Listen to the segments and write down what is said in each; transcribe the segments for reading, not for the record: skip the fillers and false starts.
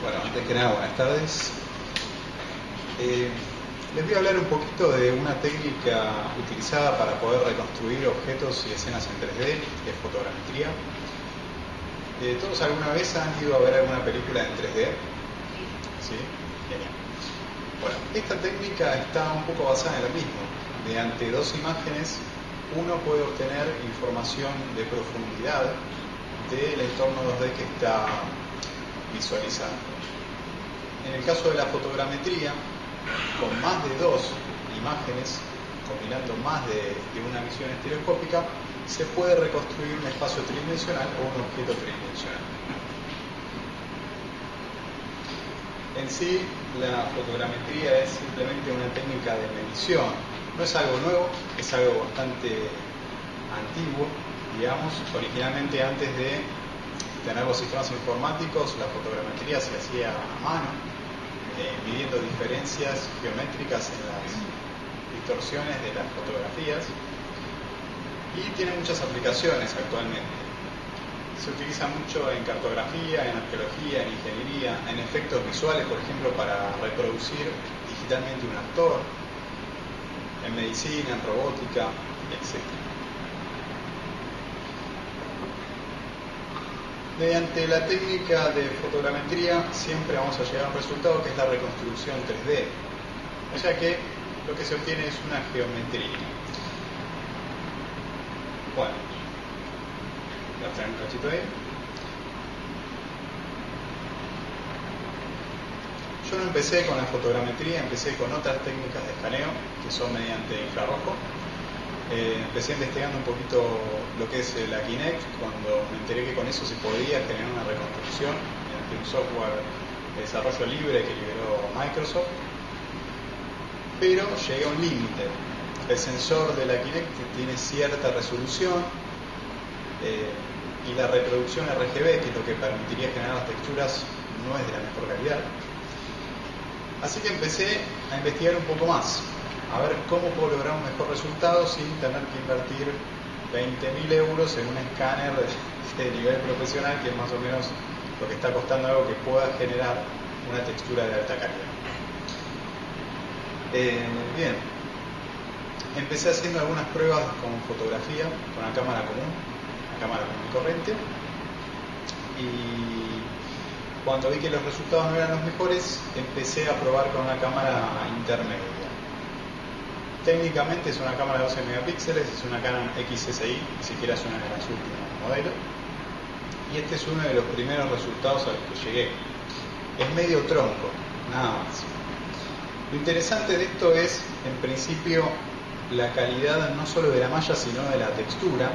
Bueno, antes que nada, buenas tardes. Les voy a hablar un poquito de una técnica utilizada para poder reconstruir objetos y escenas en 3D, que es fotogrametría. ¿Todos alguna vez han ido a ver alguna película en 3D? ¿Sí? Genial. Bueno, esta técnica está un poco basada en lo mismo. Mediante dos imágenes, uno puede obtener información de profundidad del entorno 2D que está visualizando. En el caso de la fotogrametría, con más de dos imágenes, combinando más de una visión estereoscópica, se puede reconstruir un espacio tridimensional o un objeto tridimensional. En sí, la fotogrametría es simplemente una técnica de medición. No es algo nuevo, es algo bastante antiguo, digamos. Originalmente, antes de tener los sistemas informáticos, la fotogrametría se hacía a mano, midiendo diferencias geométricas en las distorsiones de las fotografías, y tiene muchas aplicaciones actualmente. Se utiliza mucho en cartografía, en arqueología, en ingeniería, en efectos visuales, por ejemplo, para reproducir digitalmente un actor, en medicina, en robótica, etc. Mediante la técnica de fotogrametría siempre vamos a llegar a un resultado que es la reconstrucción 3D. O sea que lo que se obtiene es una geometría. Bueno, voy a traer un cachito ahí. Yo no empecé con la fotogrametría, empecé con otras técnicas de escaneo que son mediante infrarrojo. Empecé investigando un poquito lo que es la Kinect, cuando me enteré que con eso se podía generar una reconstrucción mediante un software de desarrollo libre que liberó Microsoft, pero llegué a un límite. El sensor de la Kinect tiene cierta resolución y la reproducción RGB, que es lo que permitiría generar las texturas, no es de la mejor calidad. Así que empecé a investigar un poco más, a ver cómo puedo lograr un mejor resultado sin tener que invertir 20.000 euros en un escáner de nivel profesional, que es más o menos lo que está costando algo que pueda generar una textura de alta calidad. Bien, empecé haciendo algunas pruebas con fotografía, con una cámara común, una cámara común y corriente, y cuando vi que los resultados no eran los mejores, empecé a probar con una cámara intermedia. Técnicamente es una cámara de 12 megapíxeles, es una Canon XSI, ni siquiera es una de las últimas modelos. Y este es uno de los primeros resultados a los que llegué. Es medio tronco, nada más. Lo interesante de esto es, en principio, la calidad no solo de la malla, sino de la textura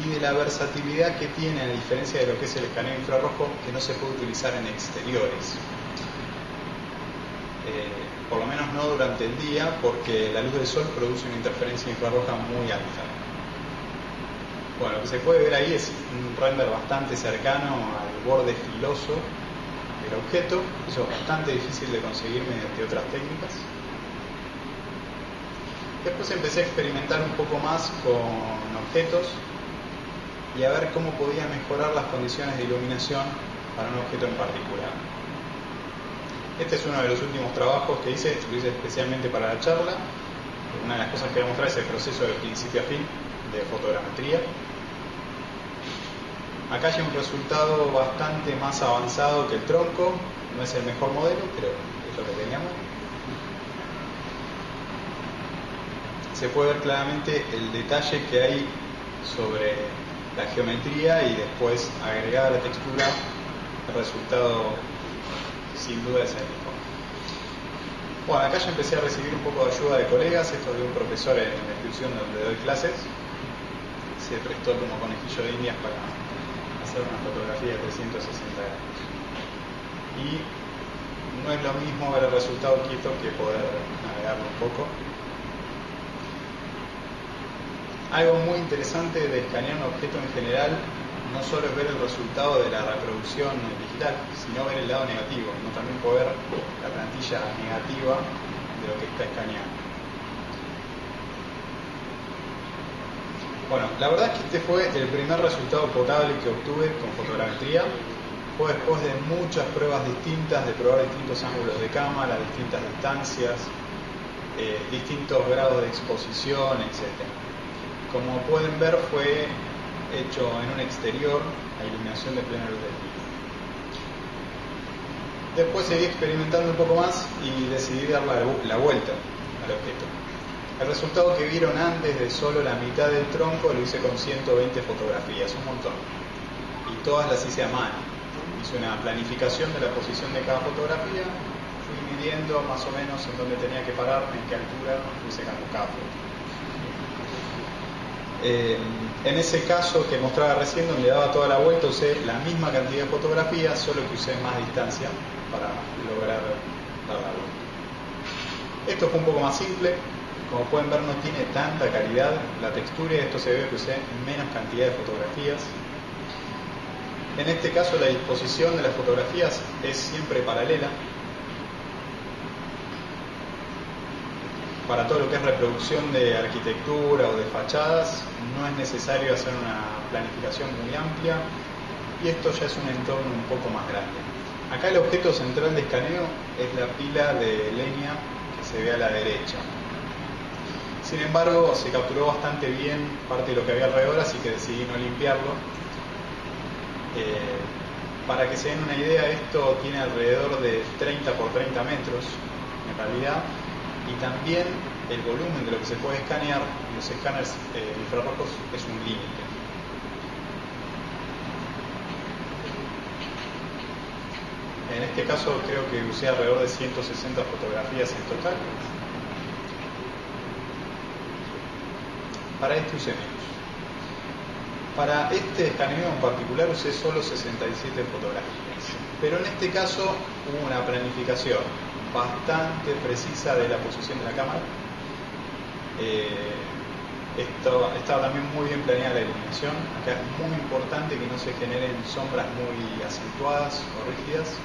y de la versatilidad que tiene, a diferencia de lo que es el escaneo infrarrojo, que no se puede utilizar en exteriores. Por lo menos no durante el día, porque la luz del sol produce una interferencia infrarroja muy alta. Bueno, lo que se puede ver ahí es un render bastante cercano al borde filoso del objeto. Eso es bastante difícil de conseguir mediante otras técnicas. Después empecé a experimentar un poco más con objetos y a ver cómo podía mejorar las condiciones de iluminación para un objeto en particular. Este es uno de los últimos trabajos que hice, lo hice especialmente para la charla. Una de las cosas que voy a mostrar es el proceso de principio a fin de fotogrametría. Acá hay un resultado bastante más avanzado que el tronco, no es el mejor modelo, pero es lo que teníamos. Se puede ver claramente el detalle que hay sobre la geometría y después agregada la textura, el resultado sin duda es el mejor. Bueno, acá ya empecé a recibir un poco de ayuda de colegas, esto de un profesor en la institución donde doy clases, se prestó como conejillo de indias para hacer una fotografía de 360 grados. Y no es lo mismo ver el resultado quieto que poder navegarlo un poco. Algo muy interesante de escanear un objeto en general no solo es ver el resultado de la reproducción digital, sino ver el lado negativo, no también poder ver la plantilla negativa de lo que está escaneando. Bueno, la verdad es que este fue el primer resultado potable que obtuve con fotogrametría. Fue después de muchas pruebas distintas, de probar distintos ángulos de cámara, distintas distancias, distintos grados de exposición, etc. Como pueden ver, fue hecho en un exterior a iluminación de plena luz del día. Después seguí experimentando un poco más y decidí dar la vuelta al objeto. El resultado que vieron antes de solo la mitad del tronco lo hice con 120 fotografías, un montón. Y todas las hice a mano. Hice una planificación de la posición de cada fotografía, fui midiendo más o menos en dónde tenía que pararme, en qué altura, fui sacando cada foto. En ese caso que mostraba recién, donde daba toda la vuelta, usé la misma cantidad de fotografías, solo que usé más distancia para lograr dar la vuelta. Esto fue un poco más simple. Como pueden ver, no tiene tanta calidad la textura, y esto se debe que usé menos cantidad de fotografías. En este caso la disposición de las fotografías es siempre paralela. Para todo lo que es reproducción de arquitectura o de fachadas no es necesario hacer una planificación muy amplia, y esto ya es un entorno un poco más grande. Acá el objeto central de escaneo es la pila de leña que se ve a la derecha. Sin embargo, se capturó bastante bien parte de lo que había alrededor, así que decidí no limpiarlo. Para que se den una idea, esto tiene alrededor de 30 por 30 metros en realidad, y también el volumen de lo que se puede escanear en los escáneres infrarrojos es un límite. En este caso creo que usé alrededor de 160 fotografías en total. Para este usé menos. Para este escaneo en particular usé solo 67 fotografías. Pero en este caso hubo una planificación bastante precisa de la posición de la cámara. Estaba también muy bien planeada la iluminación. Acá es muy importante que no se generen sombras muy acentuadas o rígidas.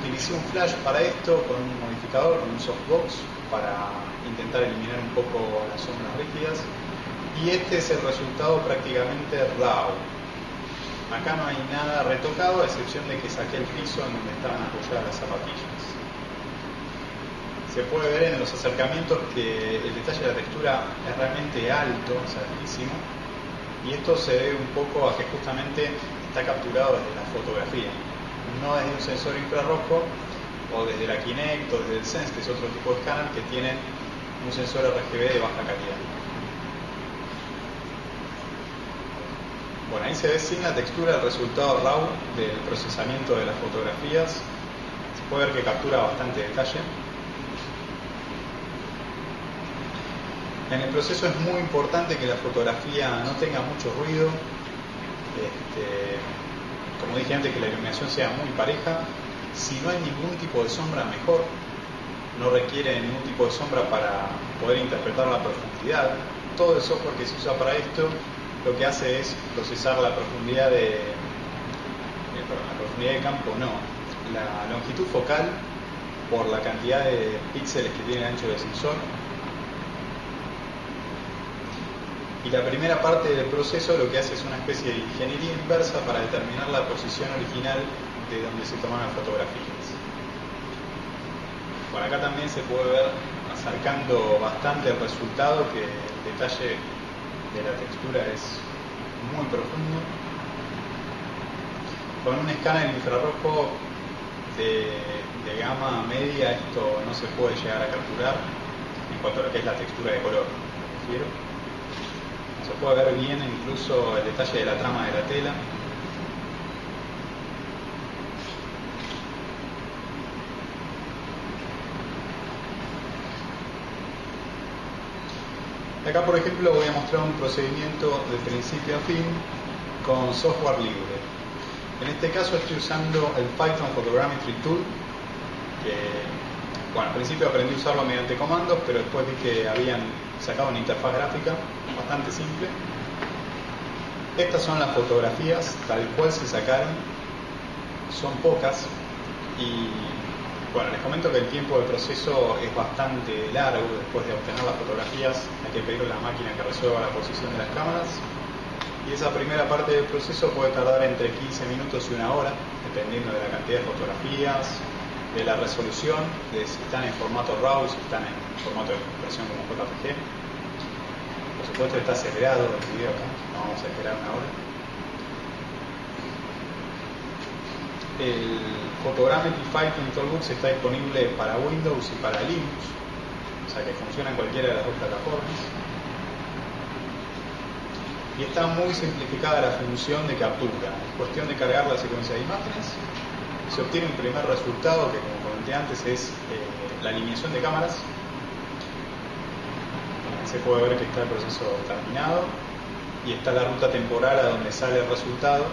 Utilicé un flash para esto con un modificador, con un softbox, para intentar eliminar un poco las sombras rígidas. Y este es el resultado prácticamente RAW. Acá no hay nada retocado, a excepción de que saqué el piso en donde estaban apoyadas las zapatillas. Se puede ver en los acercamientos que el detalle de la textura es realmente alto, es altísimo, y esto se debe un poco a que justamente está capturado desde la fotografía, no desde un sensor infrarrojo o desde la Kinect o desde el Sense, que es otro tipo de escáner que tienen un sensor RGB de baja calidad. Bueno, ahí se ve sin la textura el resultado RAW del procesamiento de las fotografías. Se puede ver que captura bastante detalle. En el proceso es muy importante que la fotografía no tenga mucho ruido. Como dije antes, que la iluminación sea muy pareja. Si no hay ningún tipo de sombra, mejor. No requiere ningún tipo de sombra para poder interpretar la profundidad. Todo el software que se usa para esto lo que hace es procesar la profundidad de campo, no, la longitud focal por la cantidad de píxeles que tiene el ancho del sensor. Y la primera parte del proceso lo que hace es una especie de ingeniería inversa para determinar la posición original de donde se toman las fotografías. Por acá también se puede ver acercando bastante el resultado, que el detalle de la textura es muy profundo. Con un escáner infrarrojo de gama media esto no se puede llegar a capturar en cuanto a lo que es la textura de color, me refiero. Se puede ver bien incluso el detalle de la trama de la tela. Acá, por ejemplo, voy a mostrar un procedimiento de principio a fin con software libre. En este caso estoy usando el Python Photogrammetry Tool, que, bueno, al principio aprendí a usarlo mediante comandos, pero después vi que habían sacado una interfaz gráfica bastante simple. Estas son las fotografías tal cual se sacaron, son pocas, y bueno, les comento que el tiempo de proceso es bastante largo. Después de obtener las fotografías hay que pedirle a la máquina que resuelva la posición de las cámaras. Y esa primera parte del proceso puede tardar entre 15 minutos y una hora, dependiendo de la cantidad de fotografías, de la resolución, de si están en formato RAW, si están en formato de compresión como JPG. Por supuesto está acelerado el video acá, no vamos a esperar una hora. El Photogrammetry 5 Toolbox está disponible para Windows y para Linux, o sea que funciona en cualquiera de las dos plataformas. Y está muy simplificada la función de captura. Es cuestión de cargar la secuencia de imágenes. Se obtiene un primer resultado que, como comenté antes, es la alineación de cámaras. Se puede ver que está el proceso terminado y está la ruta temporal a donde sale el resultado.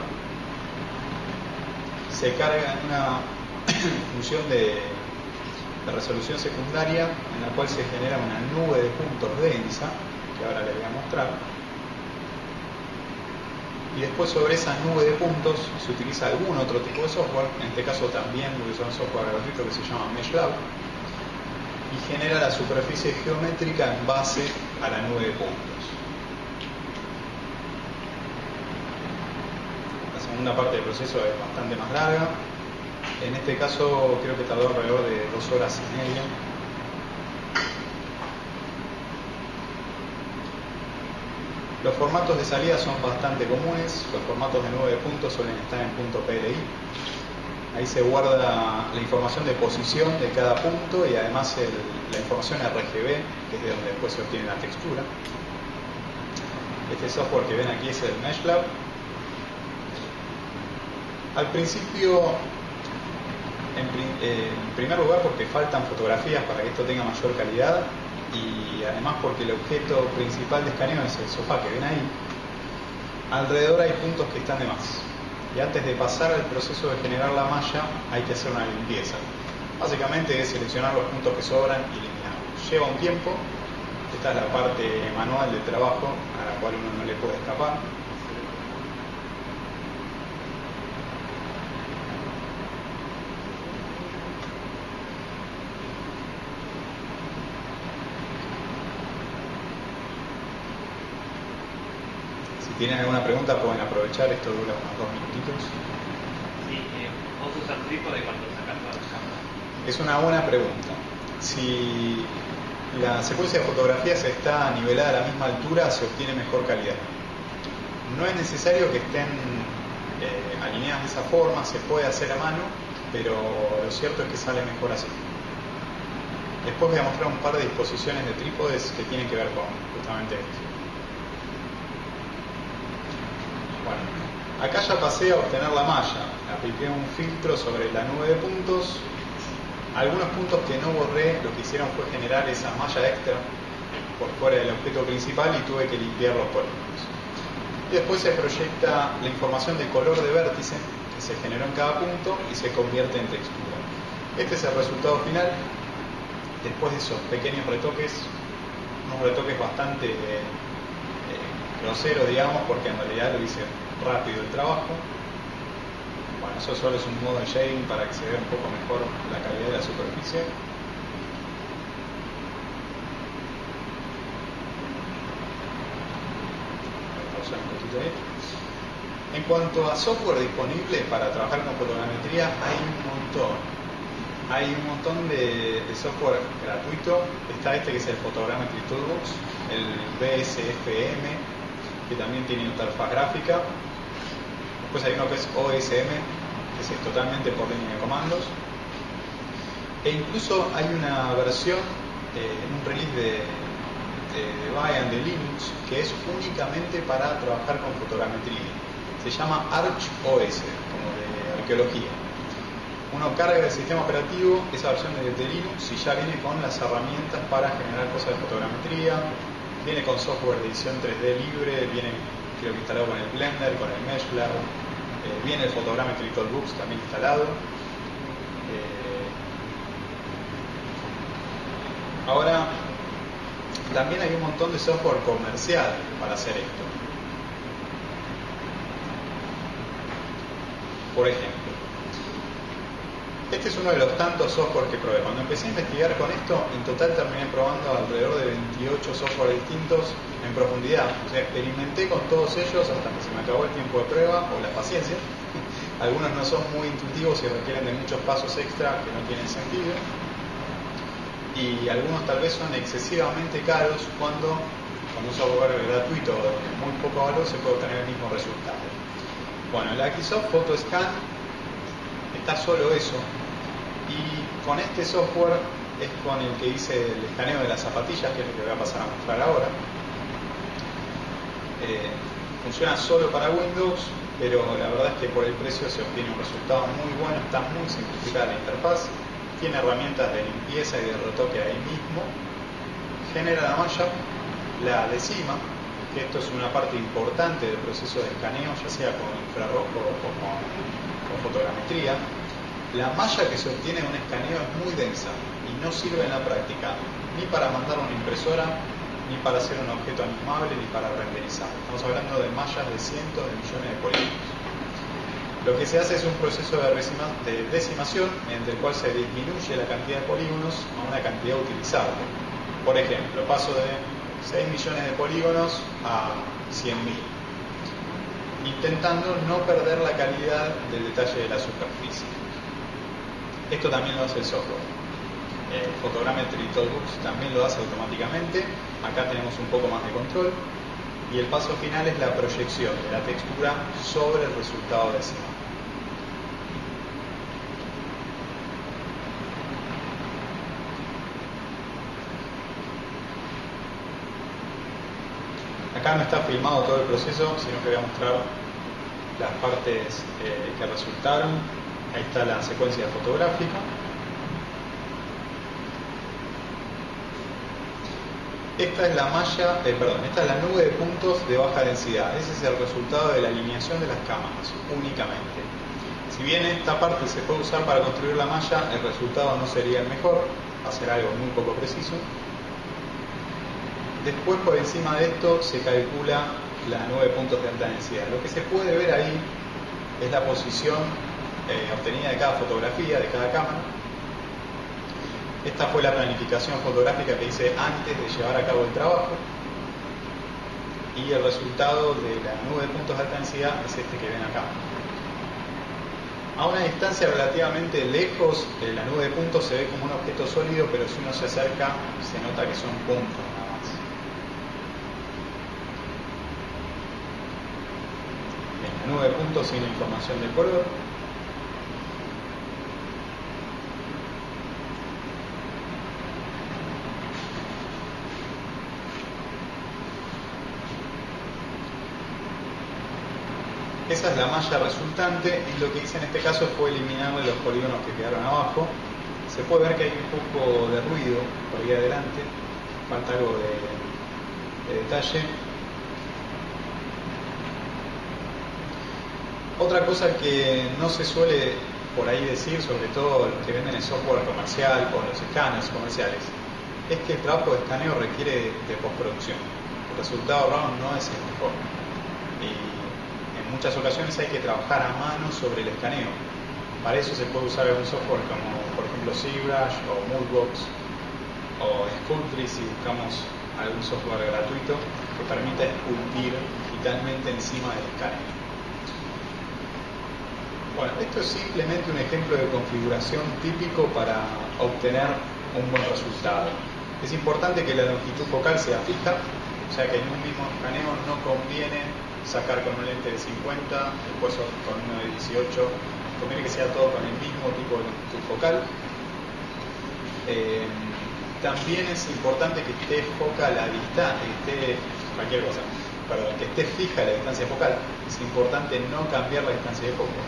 Se carga en una función de resolución secundaria en la cual se genera una nube de puntos densa, que ahora les voy a mostrar. Y después sobre esa nube de puntos se utiliza algún otro tipo de software, en este caso también usa un software gratuito que se llama MeshLab, y genera la superficie geométrica en base a la nube de puntos. La segunda parte del proceso es bastante más larga. En este caso creo que tardó alrededor de 2 horas y media. Los formatos de salida son bastante comunes. Los formatos de nube de puntos suelen estar en .pli. Ahí se guarda la información de posición de cada punto y además la información RGB, que es de donde después se obtiene la textura. Este software que ven aquí es el MeshLab. Al principio, en primer lugar porque faltan fotografías para que esto tenga mayor calidad, y además porque el objeto principal de escaneo es el sofá que ven ahí. Alrededor hay puntos que están de más, y antes de pasar al proceso de generar la malla hay que hacer una limpieza. Básicamente es seleccionar los puntos que sobran y eliminarlos. Lleva un tiempo. Esta es la parte manual del trabajo a la cual uno no le puede escapar. Si tienen alguna pregunta pueden aprovechar, esto dura unos 2 minutitos. Sí, ¿vos usas trípode cuando sacas todas las cámaras? Es una buena pregunta. Si la secuencia de fotografías está nivelada a la misma altura, se obtiene mejor calidad. No es necesario que estén alineadas de esa forma, se puede hacer a mano, pero lo cierto es que sale mejor así. Después voy a mostrar un par de disposiciones de trípodes que tienen que ver con justamente esto. Bueno, acá ya pasé a obtener la malla. Apliqué un filtro sobre la nube de puntos. Algunos puntos que no borré, lo que hicieron fue generar esa malla extra por fuera del objeto principal y tuve que limpiar los polígonos. Y después se proyecta la información de color de vértice que se generó en cada punto y se convierte en textura. Este es el resultado final. Después de esos pequeños retoques, unos retoques bastante groseros, digamos, porque en realidad lo hice rápido el trabajo. Bueno, eso solo es un modo de shading para que se vea un poco mejor la calidad de la superficie. En cuanto a software disponible para trabajar con fotogrametría, hay un montón de software gratuito. Está este que es el Photogrammetry Toolbox, el BSFM, que también tiene interfaz gráfica. Después hay uno que es OSM, que es totalmente por línea de comandos. E incluso hay una versión, un release de Debian de Linux, que es únicamente para trabajar con fotogrametría. Se llama ArchOS, como de arqueología. Uno carga el sistema operativo, esa versión de Linux, y ya viene con las herramientas para generar cosas de fotogrametría. Viene con software de edición 3D libre, viene creo que instalado con el Blender, con el MeshLab, viene el Photogrammetry Toolbox también instalado. Ahora, también hay un montón de software comercial para hacer esto. Por ejemplo, Este es uno de los tantos software que probé. Cuando empecé a investigar con esto, en total terminé probando alrededor de 28 software distintos en profundidad. O sea, experimenté con todos ellos hasta que se me acabó el tiempo de prueba o la paciencia. Algunos no son muy intuitivos y requieren de muchos pasos extra que no tienen sentido. Y algunos tal vez son excesivamente caros cuando con un software gratuito de muy poco valor se puede obtener el mismo resultado. Bueno, el Aquisoft PhotoScan está solo eso, y con este software es con el que hice el escaneo de las zapatillas, que es lo que voy a pasar a mostrar ahora. Funciona solo para Windows, pero la verdad es que por el precio se obtiene un resultado muy bueno. Está muy simplificada la interfaz, tiene herramientas de limpieza y de retoque ahí mismo, genera la malla, la decima, que esto es una parte importante del proceso de escaneo, ya sea con infrarrojo o con fotogrametría. La malla que se obtiene en un escaneo es muy densa y no sirve en la práctica ni para mandar una impresora, ni para hacer un objeto animable, ni para renderizar. Estamos hablando de mallas de cientos de millones de polígonos. Lo que se hace es un proceso de decimación en el cual se disminuye la cantidad de polígonos a una cantidad utilizable. Por ejemplo, paso de 6 millones de polígonos a 100.000, intentando no perder la calidad del detalle de la superficie. Esto también lo hace el software. Photogrammetry Toolbox también lo hace automáticamente. Acá tenemos un poco más de control. Y el paso final es la proyección de la textura sobre el resultado decimal. Acá no está filmado todo el proceso, sino que voy a mostrar las partes que resultaron. Ahí está la secuencia fotográfica. Esta es la malla, esta es la nube de puntos de baja densidad. Ese es el resultado de la alineación de las cámaras, únicamente. Si bien esta parte se puede usar para construir la malla, el resultado no sería el mejor, va a ser algo muy poco preciso. Después, por encima de esto, se calcula la nube de puntos de alta densidad. Lo que se puede ver ahí es la posición obtenida de cada fotografía, de cada cámara. Esta fue la planificación fotográfica que hice antes de llevar a cabo el trabajo. Y el resultado de la nube de puntos de alta densidad es este que ven acá. A una distancia relativamente lejos, la nube de puntos se ve como un objeto sólido, pero si uno se acerca, se nota que son puntos nada más. La nube de puntos sin información de color. Esa es la malla resultante, y lo que hice en este caso fue eliminarle los polígonos que quedaron abajo. Se puede ver que hay un poco de ruido por ahí adelante, falta algo de detalle. Otra cosa que no se suele por ahí decir, sobre todo los que venden el software comercial o los escáneres comerciales, es que el trabajo de escaneo requiere de postproducción. El resultado RAW no es el mejor. En muchas ocasiones hay que trabajar a mano sobre el escaneo. Para eso se puede usar algún software como, por ejemplo, ZBrush o Moodbox o Sculptris, si buscamos algún software gratuito que permita esculpir digitalmente encima del escaneo. Bueno, esto es simplemente un ejemplo de configuración típico para obtener un buen resultado. Es importante que la longitud focal sea fija, o sea que en un mismo escaneo no conviene sacar con un lente de 50, después con uno de 18, conviene que sea todo con el mismo tipo de longitud focal. También es importante que esté foca la distancia, que esté fija la distancia focal. Es importante no cambiar la distancia de foco.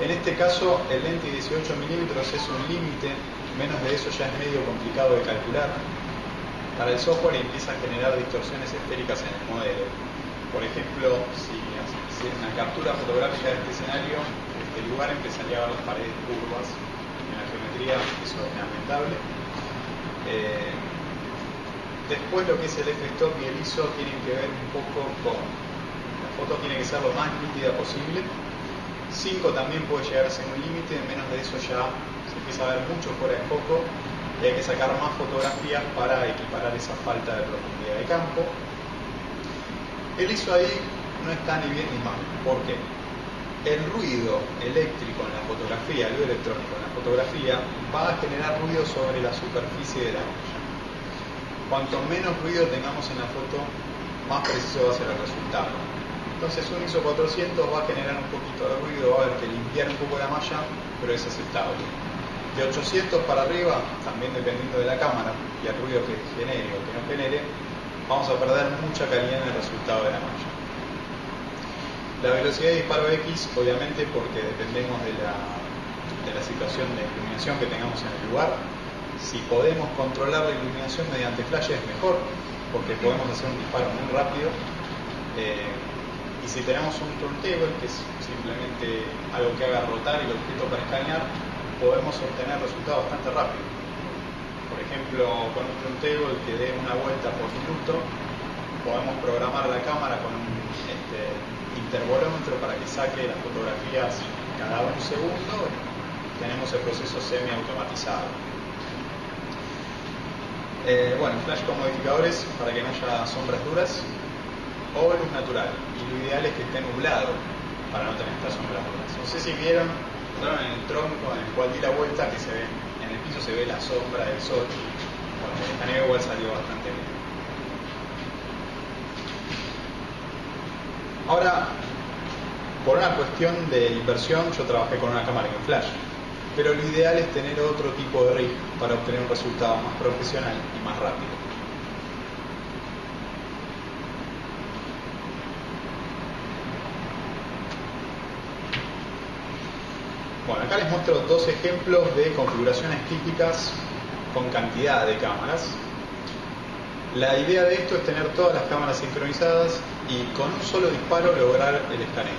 En este caso, el lente de 18 milímetros es un límite, menos de eso ya es medio complicado de calcular. Para el software empieza a generar distorsiones esféricas en el modelo. Por ejemplo, si en una captura fotográfica de este escenario, en este lugar empezaría a ver las paredes curvas en la geometría, eso es lamentable. Después lo que es el f-stop y el ISO tienen que ver un poco con... La foto tiene que ser lo más nítida posible. 5 también puede llegar a ser un límite, menos de eso ya se empieza a ver mucho fuera de foco y hay que sacar más fotografías para equiparar esa falta de profundidad de campo. El ISO ahí no está ni bien ni mal. ¿Por qué? El ruido eléctrico en la fotografía, el ruido electrónico en la fotografía, va a generar ruido sobre la superficie de la malla. Cuanto menos ruido tengamos en la foto, más preciso va a ser el resultado. Entonces un ISO 400 va a generar un poquito de ruido, va a haber que limpiar un poco la malla, pero es aceptable. De 800 para arriba, también dependiendo de la cámara y el ruido que genere o que no genere, vamos a perder mucha calidad en el resultado de la malla. La velocidad de disparo X, obviamente, porque dependemos de la situación de iluminación que tengamos en el lugar. Si podemos controlar la iluminación mediante flashes, mejor, porque podemos hacer un disparo muy rápido. Y si tenemos un turntable, que es simplemente algo que haga rotar el objeto para escanear, podemos obtener resultados bastante rápido. Por ejemplo, con un turntable que dé una vuelta por minuto, podemos programar la cámara con un interbolómetro para que saque las fotografías cada un segundo. Tenemos el proceso semi-automatizado. Bueno, flash con modificadores para que no haya sombras duras o luz natural. Y lo ideal es que esté nublado para no tener estas sombras duras. No sé si vieron en el tronco en el cual di la vuelta, que se ve en el piso se ve la sombra del sol. Bueno, el escaneo igual salió bastante bien. Ahora, por una cuestión de inversión, yo trabajé con una cámara en flash, pero lo ideal es tener otro tipo de rig para obtener un resultado más profesional y más rápido. Bueno, acá les muestro dos ejemplos de configuraciones típicas con cantidad de cámaras. La idea de esto es tener todas las cámaras sincronizadas y con un solo disparo lograr el escaneo.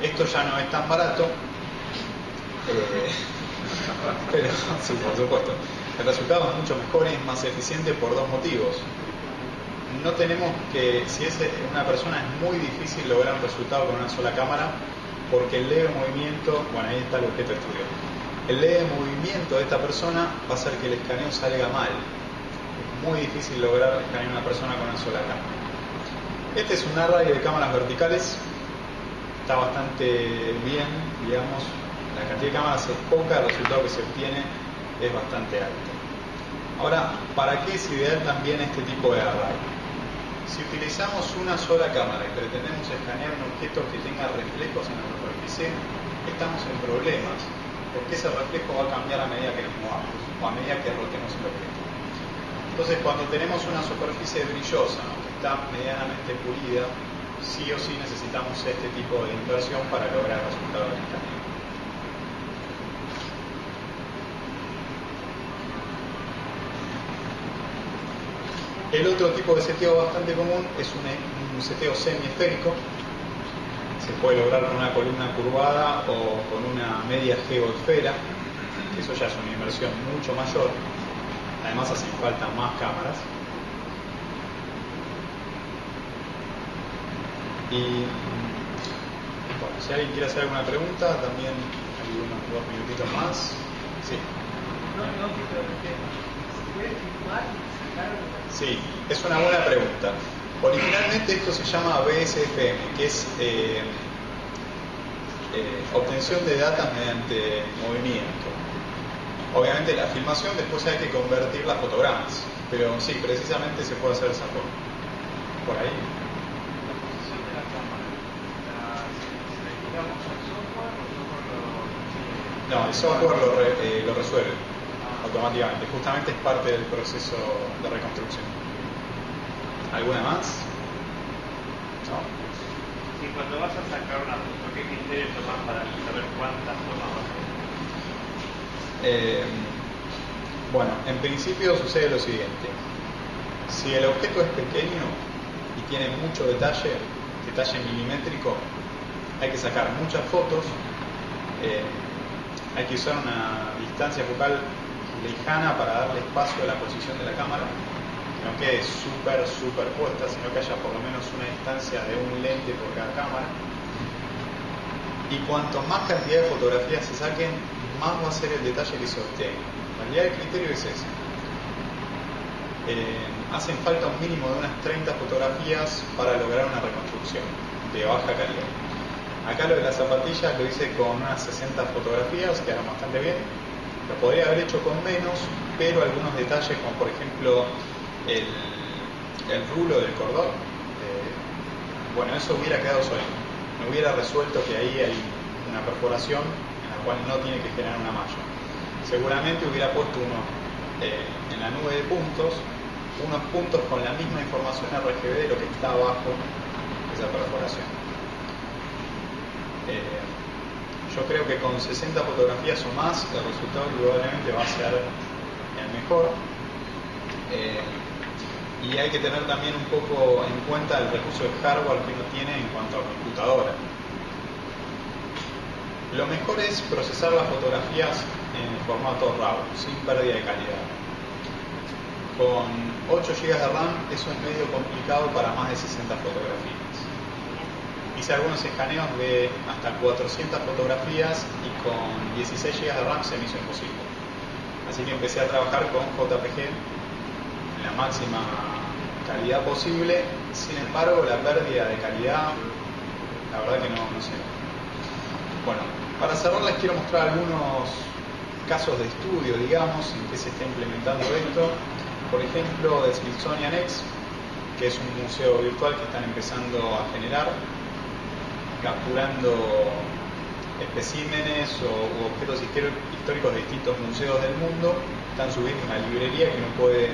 Esto ya no es tan barato, pero sí, por supuesto. El resultado es mucho mejor y es más eficiente por dos motivos. No tenemos que, si es una persona, es muy difícil lograr un resultado con una sola cámara, porque el leve movimiento, bueno, ahí está el objeto de estudio. El leve movimiento de esta persona va a hacer que el escaneo salga mal. Es muy difícil lograr escanear a una persona con una sola cámara. Este es un array de cámaras verticales. Está bastante bien, digamos. La cantidad de cámaras es poca, el resultado que se obtiene es bastante alto. Ahora, ¿para qué es ideal también este tipo de array? Si utilizamos una sola cámara y pretendemos escanear un objeto que tenga reflejos en la superficie, estamos en problemas, porque ese reflejo va a cambiar a medida que nos movamos o a medida que rotemos el objeto. Entonces, cuando tenemos una superficie brillosa, ¿no?, que está medianamente pulida, sí o sí necesitamos este tipo de inversión para lograr el resultado del escaneo. El otro tipo de seteo bastante común es un seteo semiesférico. Se puede lograr con una columna curvada o con una media geoesfera. Eso ya es una inversión mucho mayor. Además hacen falta más cámaras. Y bueno, si alguien quiere hacer alguna pregunta, también hay unos 2 minutitos más. Sí. Sí, es una buena pregunta. Originalmente esto se llama BSFM, que es obtención de datos mediante movimiento. Obviamente la filmación después hay que convertirla a fotogramas, pero sí, precisamente se puede hacer de esa forma. Por ahí. La posición de la cámara, ¿se la indicamos al software o el software No, el software lo resuelve automáticamente. Justamente es parte del proceso de reconstrucción. ¿Alguna más? ¿No? Y cuando vas a sacar una foto, ¿qué criterio tomas para saber cuántas tomas vas a hacer? Bueno, en principio sucede lo siguiente. Si el objeto es pequeño y tiene mucho detalle milimétrico, hay que sacar muchas fotos, hay que usar una distancia focal lejana para darle espacio a la posición de la cámara, que no quede superpuesta, sino que haya por lo menos una distancia de un lente por cada cámara. Y cuanto más cantidad de fotografías se saquen, más va a ser el detalle que se obtenga. En realidad el criterio es ese. Hacen falta un mínimo de unas 30 fotografías para lograr una reconstrucción de baja calidad. Acá lo de las zapatillas lo hice con unas 60 fotografías, quedaron bastante bien. Lo podría haber hecho con menos, pero algunos detalles, como por ejemplo el rulo del cordón, bueno, eso hubiera quedado solito. No hubiera resuelto que ahí hay una perforación en la cual no tiene que generar una malla. Seguramente hubiera puesto en la nube de puntos, unos puntos con la misma información RGB de lo que está abajo esa perforación. Yo creo que con 60 fotografías o más el resultado probablemente va a ser el mejor. Y hay que tener también un poco en cuenta el recurso de hardware que uno tiene en cuanto a computadora. Lo mejor es procesar las fotografías en formato RAW, sin pérdida de calidad. Con 8 GB de RAM eso es medio complicado para más de 60 fotografías. Hice algunos escaneos de hasta 400 fotografías y con 16 GB de RAM se me hizo imposible. Así que empecé a trabajar con JPG en la máxima calidad posible. Sin embargo, la pérdida de calidad, la verdad que no sé. Bueno, para cerrar les quiero mostrar algunos casos de estudio, digamos, en que se está implementando esto. Por ejemplo, de Smithsonian X, que es un museo virtual que están empezando a generar, capturando especímenes u objetos históricos de distintos museos del mundo. Están subiendo una librería que uno puede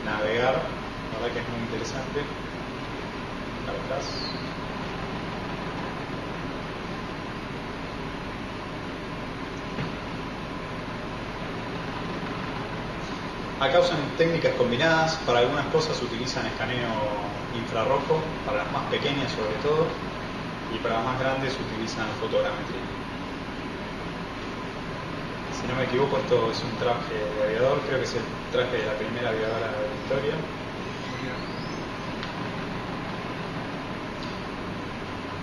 navegar, la verdad que es muy interesante. Acá atrás. Acá usan técnicas combinadas, para algunas cosas utilizan escaneo infrarrojo, para las más pequeñas sobre todo, y para las más grandes utilizan fotogrametría. Si no me equivoco, esto es un traje de aviador, creo que es el traje de la primera aviadora de la historia.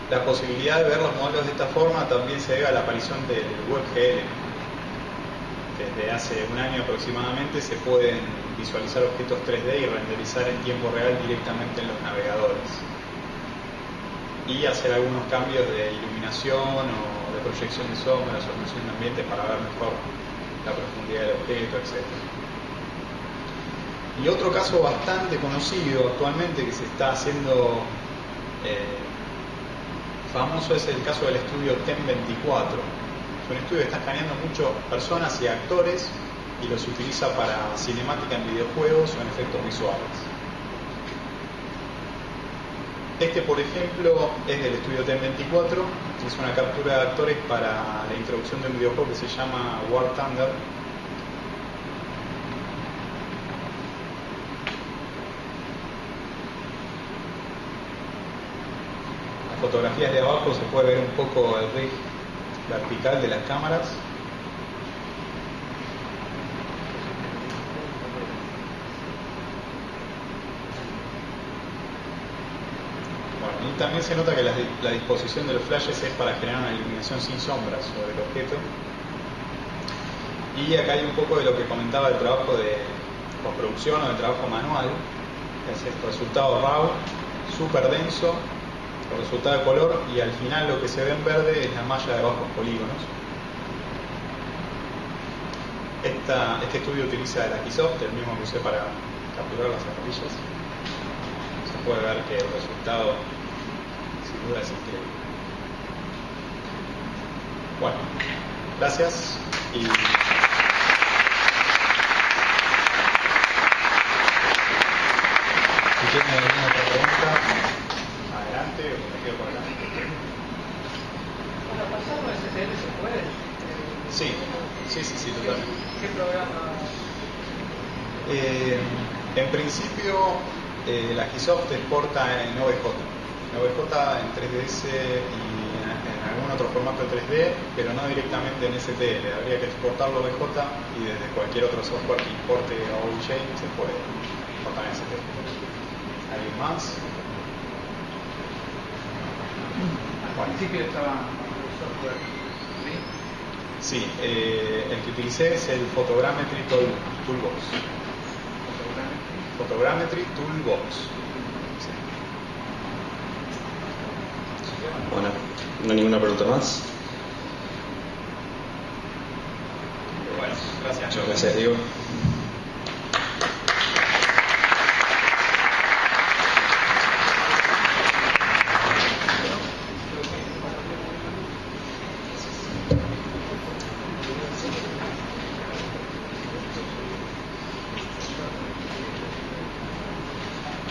La posibilidad de ver los modelos de esta forma también se debe a la aparición del WebGL. Desde hace un año aproximadamente se pueden visualizar objetos 3D y renderizar en tiempo real directamente en los navegadores. Y hacer algunos cambios de iluminación o de proyección de sombras o iluminación de ambiente para ver mejor la profundidad del objeto, etc. Y otro caso bastante conocido actualmente que se está haciendo famoso es el caso del estudio TEM24. Es un estudio que está escaneando mucho personas y actores y los utiliza para cinemática en videojuegos o en efectos visuales. Este, por ejemplo, es del estudio TEM24, es una captura de actores para la introducción de un videojuego que se llama War Thunder. Las fotografías de abajo se puede ver un poco el rig vertical de las cámaras. Bueno, y también se nota que la disposición de los flashes es para generar una iluminación sin sombras sobre el objeto. Y acá hay un poco de lo que comentaba del trabajo de postproducción o del trabajo manual. Es el resultado RAW, súper denso, el resultado de color, y al final lo que se ve en verde es la malla de bajos polígonos. Este estudio utiliza el Agisoft, el mismo que usé para capturar las zapatillas. Se puede ver que el resultado sin duda es increíble. Bueno, gracias y si tienen alguna otra pregunta, adelante o me quedo por acá. Bueno, pasar con STL se puede. Sí, totalmente. ¿Qué programa? En principio, la Agisoft exporta en OBJ. En OBJ, en 3ds y en algún otro formato de 3D, pero no directamente en STL. Habría que exportarlo a OBJ y desde cualquier otro software que importe a OBJ se puede exportar en STL. ¿Alguien más? Al principio estaba software. ¿Sí? Sí, el que utilicé es el Photogrammetry Toolbox. Photogrammetry Toolbox. Sí. Bueno, no hay ninguna pregunta más. Bueno, gracias. Muchas gracias, Diego.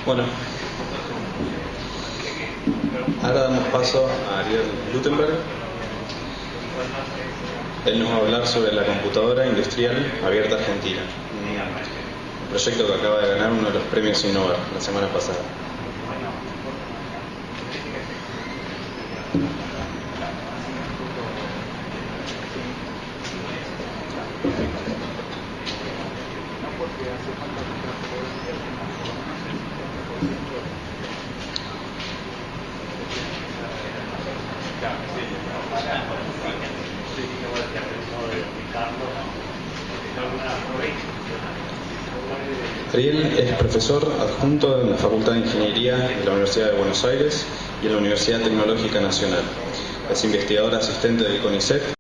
Bueno, ahora damos paso a Ariel Lutenberg. Él nos va a hablar sobre la computadora industrial abierta argentina, un proyecto que acaba de ganar uno de los premios Innovar la semana pasada. Ariel es profesor adjunto en la Facultad de Ingeniería de la Universidad de Buenos Aires y en la Universidad Tecnológica Nacional. Es investigador asistente del CONICET